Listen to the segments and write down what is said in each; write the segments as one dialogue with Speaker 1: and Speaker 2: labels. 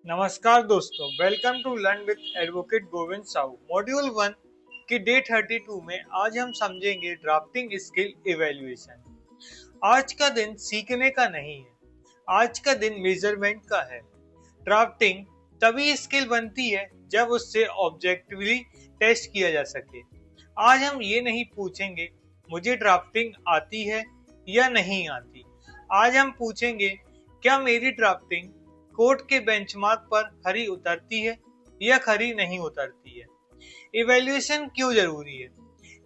Speaker 1: नमस्कार दोस्तों, welcome to learn with advocate Govind Sahu. Module 1 की डे 32 में आज हम समझेंगे ड्राफ्टिंग स्किल इवैल्यूएशन। आज का दिन सीखने का नहीं है, आज का दिन मेजरमेंट का है। ड्राफ्टिंग तभी स्किल बनती है जब उससे ऑब्जेक्टिवली टेस्ट किया जा सके। आज हम ये नहीं पूछेंगे मुझे ड्राफ्टिंग आती है या नहीं आती। आज हम पूछेंगे क्या मेरी ड्राफ्टिंग कोर्ट के बेंचमार्क पर खरी उतरती है या खरी नहीं उतरती है। इवैल्यूएशन क्यों जरूरी है?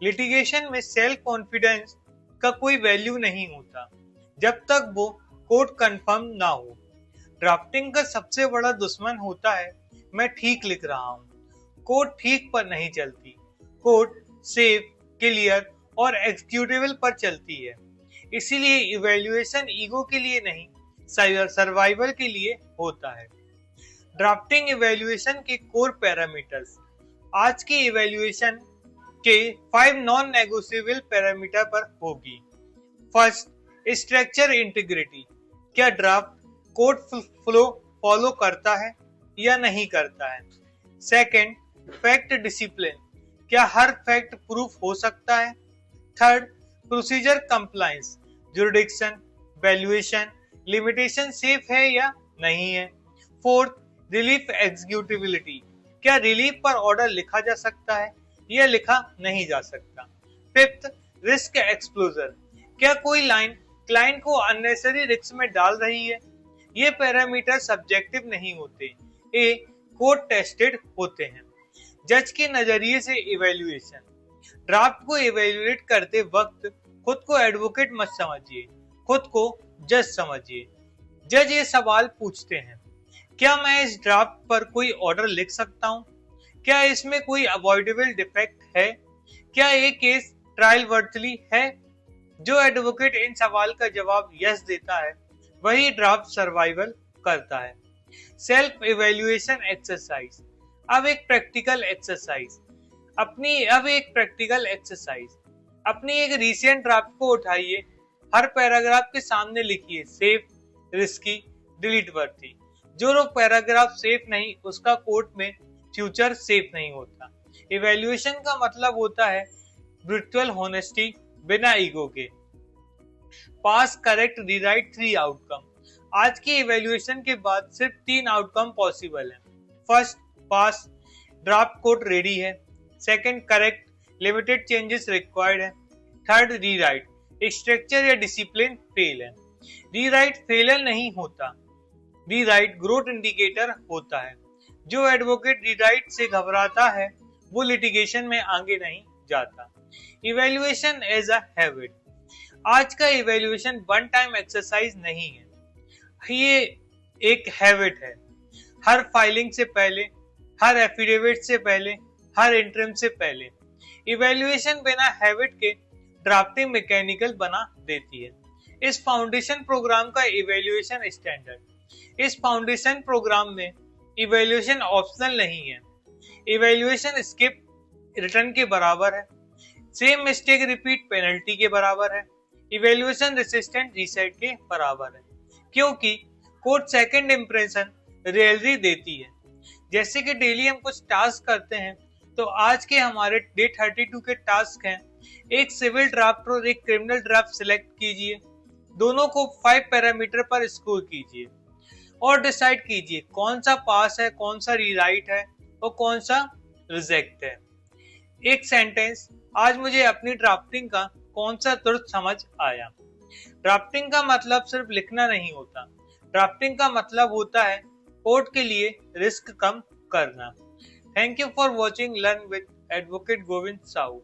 Speaker 1: लिटिगेशन में सेल्फ कॉन्फिडेंस का कोई वैल्यू नहीं होता जब तक वो कोर्ट कंफर्म ना हो। ड्राफ्टिंग का सबसे बड़ा दुश्मन होता है मैं ठीक लिख रहा हूँ। कोर्ट ठीक पर नहीं चलती, कोर्ट सेफ, क्लियर और एग्जीक्यूटेबल पर चलती है। इसीलिए इवैल्यूएशन ईगो के लिए नहीं, सर्वाइवल के लिए होता है। ड्राफ्टिंग इवैल्यूएशन के कोर पैरामीटर्स। आज की इवैल्यूएशन के 5 नॉन नेगोशिएबल पैरामीटर पर होगी। First, structure integrity. क्या ड्राफ्ट कोड फ्लो फॉलो करता है या नहीं करता है। Second, fact discipline. क्या हर फैक्ट प्रूफ हो सकता है। Third, procedure compliance. Jurisdiction, valuation, limitation safe है या नहीं है। Fourth, relief executability. क्या रिलीफ पर ऑर्डर लिखा जा सकता है या लिखा नहीं जा सकता। Fifth, risk exposure. क्या कोई लाइन क्लाइंट को अननेसेसरी रिस्क में डाल रही है। ये पैरामीटर सब्जेक्टिव नहीं होते, ये कोर्ट टेस्टेड होते हैं। जज के नजरिए से इवैल्यूएशन। ड्राफ्ट को इवैल्यूएट करते वक्त खुद को एडवोकेट मत समझिए, खुद को जज समझिए। जज ये सवाल पूछते हैं, क्या मैं इस ड्राफ्ट पर कोई ऑर्डर लिख सकता हूँ। क्या इसमें कोई अवॉइडेबल डिफेक्ट है। क्या ये केस ट्रायल वर्थली है। जो एडवोकेट इन सवाल का जवाब यस देता है वही ड्राफ्ट सर्वाइवल करता है। Self evaluation exercise. अब एक प्रैक्टिकल एक्सरसाइज। अपनी एक रीसेंट ड्राफ्ट को उठाइए, हर पैराग्राफ के सामने लिखिए सेफ, रिस्की, डिलीट वर्थी। जो पैराग्राफ सेफ नहीं उसका कोर्ट में फ्यूचर सेफ नहीं होता। इवैल्यूएशन का मतलब होता है ब्रूटल होनेस्टी, बिना ईगो के। पास, करेक्ट, रीराइट, 3 आउटकम। आज की इवैल्यूएशन के बाद सिर्फ 3 आउटकम पॉसिबल है। फर्स्ट, पास, ड्राफ्ट कोड रेडी है। Second, correct, limited changes required है। थर्ड, रीराइट, स्ट्रक्चर या डिसिप्लिन फेल है। रीराइट फेलियर नहीं होता, रीराइट ग्रोथ इंडिकेटर होता है। जो एडवोकेट रीराइट से घबराता है वो लिटिगेशन में आगे नहीं जाता। Evaluation as a habit. आज का इवैल्यूएशन वन टाइम एक्सरसाइज नहीं है, ये एक हैबिट है। हर फाइलिंग से पहले, हर एफिडेविट से पहले, हर इंटरम से पहले। इवैल्यूएशन बिना हैबिट के ड्राफ्टिंग मैकेनिकल बना देती है। इस फाउंडेशन प्रोग्राम का इवैल्यूएशन स्टैंडर्ड। इस फाउंडेशन प्रोग्राम में इवैल्यूएशन ऑप्शनल नहीं है। इवैल्यूएशन स्किप रिटर्न के बराबर है। सेम मिस्टेक रिपीट पेनल्टी के बराबर है। इवैल्यूएशन रेसिस्टेंट रीसेट के बराबर है, क्योंकि कोर्ट सेकंड इंप्रेशन रेयरली देती है। जैसे कि डेली हम कुछ टास्क करते हैं, तो आज के हमारे डे 32 के टास्क हैं, एक सिविल ड्राफ्ट और एक क्रिमिनल ड्राफ्ट सिलेक्ट कीजिए। दोनों को 5 पैरामीटर पर स्कोर कीजिए और डिसाइड कीजिए कौन सा पास है, कौन सा रीराइट है और कौन सा रिजेक्ट है। एक सेंटेंस, आज मुझे अपनी ड्राफ्टिंग का कौन सा तुर्त समझ आया। ड्राफ्टिंग का मतलब सिर्फ लिखना नहीं होता, ड्राफ्टिंग का मतलब होता है कोर्ट के लिए रिस्क कम करना। Thank you for watching learn with advocate Govind Sahu.